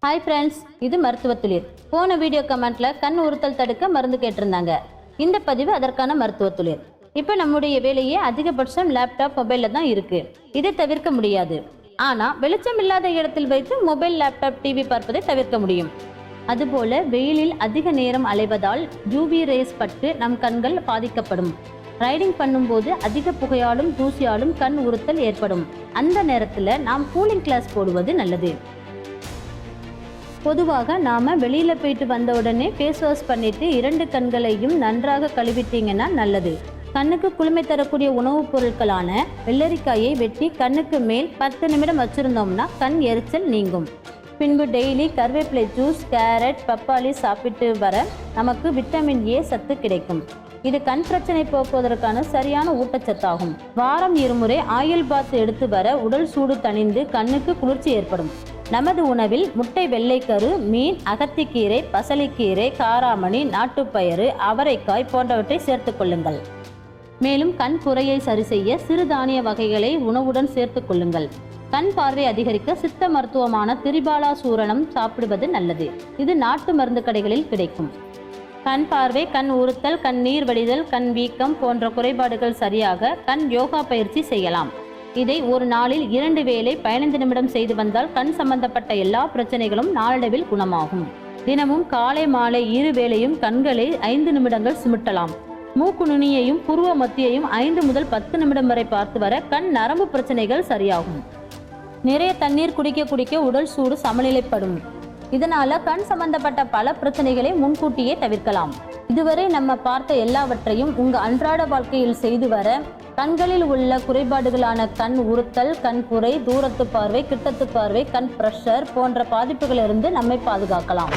Hi friends, இது மருத்துவத்துளிர். போன video கமெண்ட்ல கண் உறுத்தல் தடுக்க மருந்து கேட்டிருந்தாங்க. இந்த பதிவு அதற்கான மருத்துவத்துளிர். இப்போ நம்முடைய வேலையே அதிகபட்சம் லேப்டாப் மொபைல்ல தான் இருக்கு. இதை தவிர்க்க முடியாது. ஆனா வெளிச்சம் இல்லாத இடத்தில் வைத்து மொபைல், லேப்டாப், டிவி பார்ப்பதை தவிர்க்க முடியும். அதுபோல வெயிலில் அதிக நேரம் அலைவதால் யூவி ரேஸ் பட்டு நம் கண்கள் பாதிக்கப்படும். ரைடிங் பண்ணும்போது அதிக புகையாலும் தூசியாலும் கண் உறுத்தல் ஏற்படும். அந்த நேரத்தில் நாம் கூலிங் கிளாஸ் போடுவது நல்லது. பொதுவாக நாம வெளியில போயிட்டு வந்த உடனே ஃபேஸ் வாஷ் பண்ணிட்டு 2 கண்களையும் நன்றாக கழுவிட்டீங்கன்னா நல்லது. கண்ணுக்கு குளுமை தரக்கூடிய உணவுப் பொருட்களான வெள்ளரிக்காயை வெட்டி கண்ணுக்கு மேல் 10 நிமிடம் வச்சிருந்தோம்னா கண் எரிச்சல் நீங்கும். பின்பு டெய்லி கருவேப்பிலை ஜூஸ், கேரட், பப்பாளி சாப்பிட்டு வர நமக்கு விட்டமின் ஏ சத்து கிடைக்கும். இது கண் பிரச்சனை போக்குவதற்கான சரியான ஊட்டச்சத்தாகும். வாரம் 2 முறை ஆயில் பாத் எடுத்து வர உடல் சூடு தணிந்து கண்ணுக்கு குளிர்ச்சி ஏற்படும். நமது உணவில் முட்டை, வெள்ளைக்கரு, மீன், அகத்திக்கீரை, பசலைக்கீரை, காராமணி, நாட்டுப்பயிறு, அவரைக்காய் போன்றவற்றை சேர்த்து கொள்ளுங்கள். மேலும் கண் குறையை சரி செய்ய சிறுதானிய வகைகளை உணவுடன் சேர்த்து கொள்ளுங்கள். கண் பார்வை அதிகரிக்க சித்த மருத்துவமான திரிபாலா சூரணம் சாப்பிடுவது நல்லது. இது நாட்டு மருந்து கடைகளில் கிடைக்கும். கண் பார்வை, கண் உறுத்தல், கண் நீர் வடிதல், கண் வீக்கம் போன்ற குறைபாடுகள் சரியாக கண் யோகா பயிற்சி செய்யலாம். இதை ஒரு நாளில் 2 வேளை 15 நிமிடம் செய்து வந்தால் கண் சம்பந்தப்பட்ட எல்லா பிரச்சனைகளும் நாளடைவில் குணமாகும். தினமும் காலை மாலை 2 வேளையும் கண்களை 5 நிமிடங்கள் சிமிட்டலாம். மூக்கு நுனியையும் புருவ மத்தியையும் 5 முதல் 10 நிமிடம் வரை பார்த்து வர கண் நரம்பு பிரச்சனைகள் சரியாகும். நிறைய தண்ணீர் குடிக்க உடல் சூடு சமநிலைப்படும். இதனால கண் சம்பந்தப்பட்ட பல பிரச்சனைகளை முன்கூட்டியே தவிர்க்கலாம். இதுவரை நம்ம பார்த்த எல்லாவற்றையும் உங்க அன்றாட வாழ்க்கையில் செய்து வர கண்களில் உள்ள குறைபாடுகளான கண் உறுத்தல், கண் புரை, தூரத்து பார்வை, கிட்டத்து பார்வை, கண் பிரஷர் போன்ற பாதிப்புகளிலிருந்து நம்மை பாதுகாக்கலாம்.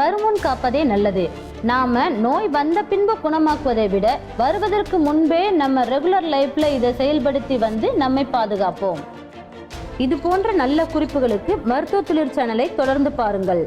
வருமுன் காப்பதே நல்லது. நாம நோய் வந்த பின்பு குணமாக்குவதை விட வருவதற்கு முன்பே நம்ம ரெகுலர் லைஃப்ல இதை செயல்படுத்தி வந்து நம்மை பாதுகாப்போம். இது போன்ற நல்ல குறிப்புகளுக்கு மருத்துவத்துளிர் சேனலை தொடர்ந்து பாருங்கள்.